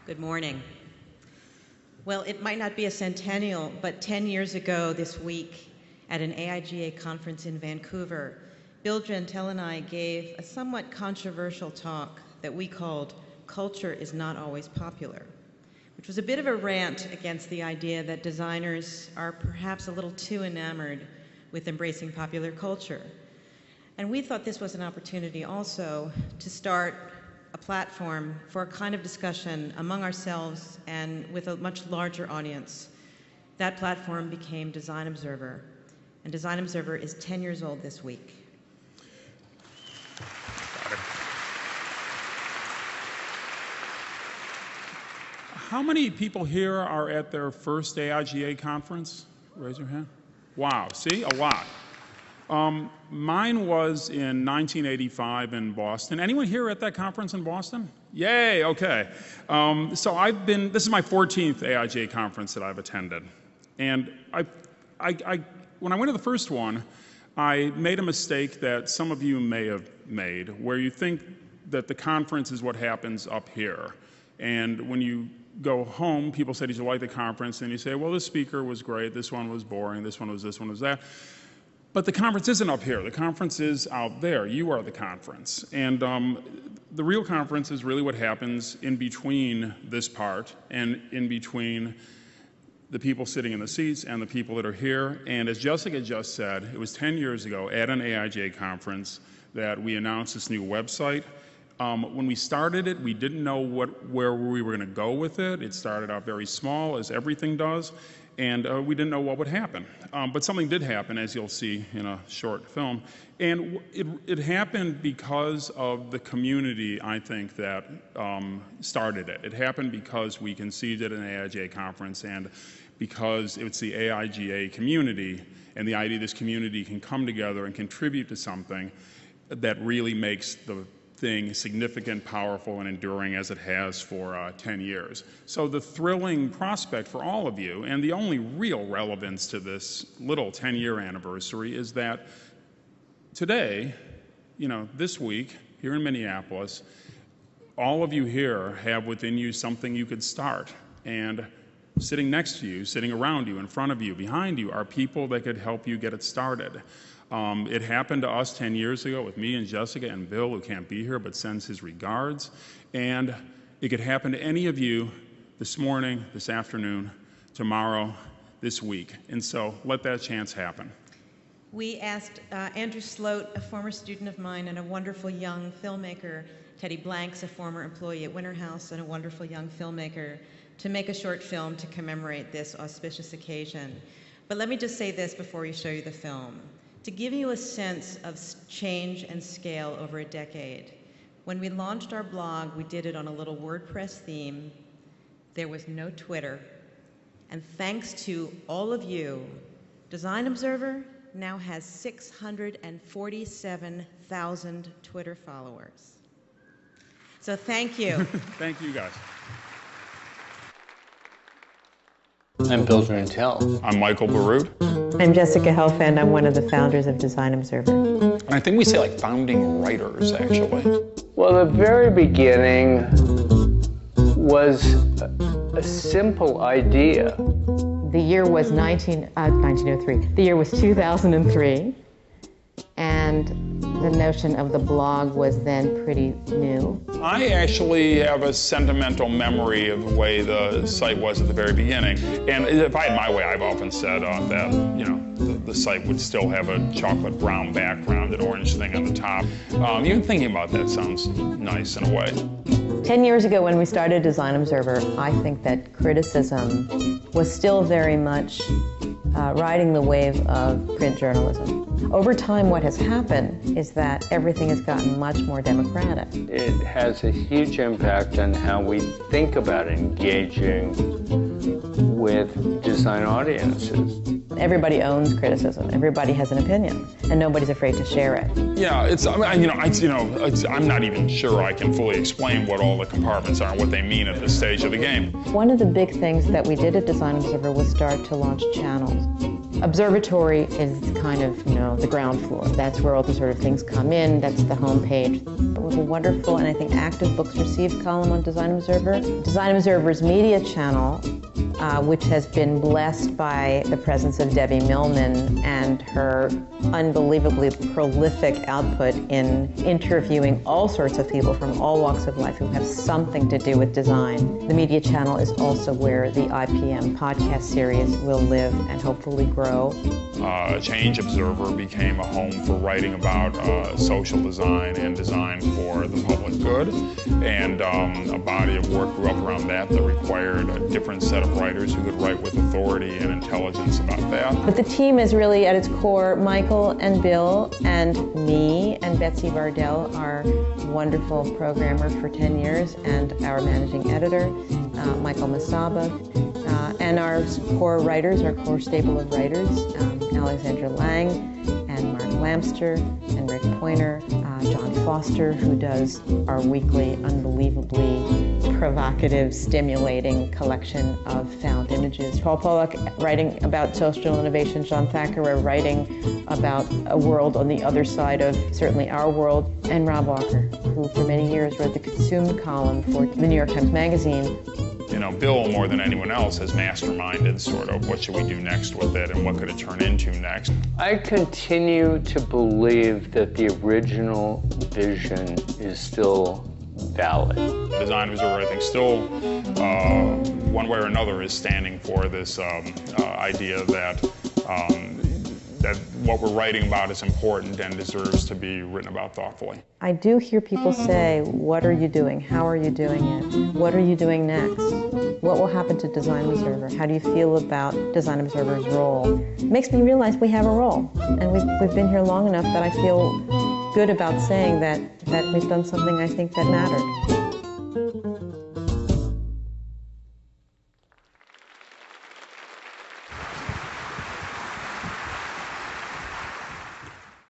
Good morning. Well, it might not be a centennial, but 10 years ago this week at an AIGA conference in Vancouver, Bill Gentile and I gave a somewhat controversial talk that we called Culture is Not Always Popular, which was a bit of a rant against the idea that designers are perhaps a little too enamored with embracing popular culture. And we thought this was an opportunity also to start a platform for a kind of discussion among ourselves and with a much larger audience. That platform became Design Observer, and Design Observer is 10 years old this week. How many people here are at their first AIGA conference? Raise your hand. Wow, see, a lot. Mine was in 1985 in Boston. Anyone here at that conference in Boston? Yay, okay. So this is my 14th AIGA conference that I've attended. And when I went to the first one, I made a mistake that some of you may have made, where you think that the conference is what happens up here. And when you go home, people say, did you like the conference? And you say, well, this speaker was great, this one was boring, this one was this, one was that. But the conference isn't up here. The conference is out there. You are the conference. And the real conference is really what happens in between this part and in between the people sitting in the seats and the people that are here. And as Jessica just said, it was 10 years ago at an AIGA conference that we announced this new website. When we started it, we didn't know where we were going to go with it. It started out very small, as everything does. And we didn't know what would happen. But something did happen, as you'll see in a short film. And it happened because of the community, I think, that started it. It happened because we conceived it at an AIGA conference, and because it's the AIGA community, and the idea this community can come together and contribute to something that really makes the thing significant, powerful, and enduring as it has for 10 years. So the thrilling prospect for all of you, and the only real relevance to this little 10-year anniversary, is that today, this week, here in Minneapolis, all of you here have within you something you could start. And sitting next to you, sitting around you, in front of you, behind you, are people that could help you get it started. It happened to us 10 years ago with me and Jessica and Bill, who can't be here but sends his regards. And it could happen to any of you this morning, this afternoon, tomorrow, this week. And so let that chance happen. We asked Andrew Sloat, a former student of mine and a wonderful young filmmaker, Teddy Blanks, a former employee at Winter House and a wonderful young filmmaker, to make a short film to commemorate this auspicious occasion. But let me just say this before we show you the film. To give you a sense of change and scale over a decade, when we launched our blog, we did it on a little WordPress theme. There was no Twitter. And thanks to all of you, Design Observer now has 647,000 Twitter followers. So thank you. Thank you, guys. I'm Bill Gentile. I'm Michael Bierut. I'm Jessica Helfand. I'm one of the founders of Design Observer. And I think we say like founding writers, actually. Well, the very beginning was a simple idea. The year was 1903. The year was 2003. And the notion of the blog was then pretty new. I actually have a sentimental memory of the way the site was at the very beginning. And if I had my way, I've often said that, the site would still have a chocolate brown background, an orange thing on the top. Even thinking about that sounds nice in a way. 10 years ago when we started Design Observer, I think that criticism was still very much riding the wave of print journalism. Over time, what has happened is that everything has gotten much more democratic. It has a huge impact on how we think about engaging with design audiences. Everybody owns criticism. Everybody has an opinion, and nobody's afraid to share it. Yeah, I'm not even sure I can fully explain what all the compartments are and what they mean at this stage of the game. One of the big things that we did at Design Observer was start to launch channels. Observatory is kind of, the ground floor. That's where all the sort of things come in. That's the homepage. But we have a wonderful and I think active books received column on Design Observer. Design Observer's media channel, which has been blessed by the presence of Debbie Millman and her unbelievably prolific output in interviewing all sorts of people from all walks of life who have something to do with design. The media channel is also where the IPM podcast series will live and hopefully grow. Change Observer became a home for writing about social design and design for the public good, and a body of work grew up around that required a different set of writers who could write with authority and intelligence about that. But the team is really at its core Michael and Bill and me and Betsy Bardell, our wonderful programmer for 10 years, and our managing editor, Michael Masaba, and our core writers, our core stable of writers, Alexandra Lang and Mark Lamster and Rick Pointer, John Foster, who does our weekly, unbelievably provocative, stimulating collection of found images. Paul Pollack writing about social innovation, John Thackeray writing about a world on the other side of certainly our world, and Rob Walker, who for many years wrote the Consumed column for the New York Times Magazine. Bill, more than anyone else, has masterminded sort of what should we do next with it and what could it turn into next. I continue to believe that the original vision is still valid. Design Observer, I think, still, one way or another, is standing for this idea that that what we're writing about is important and deserves to be written about thoughtfully. I do hear people say, what are you doing? How are you doing it? What are you doing next? What will happen to Design Observer? How do you feel about Design Observer's role? It makes me realize we have a role, and we've been here long enough that I feel good about saying that we've done something I think that mattered.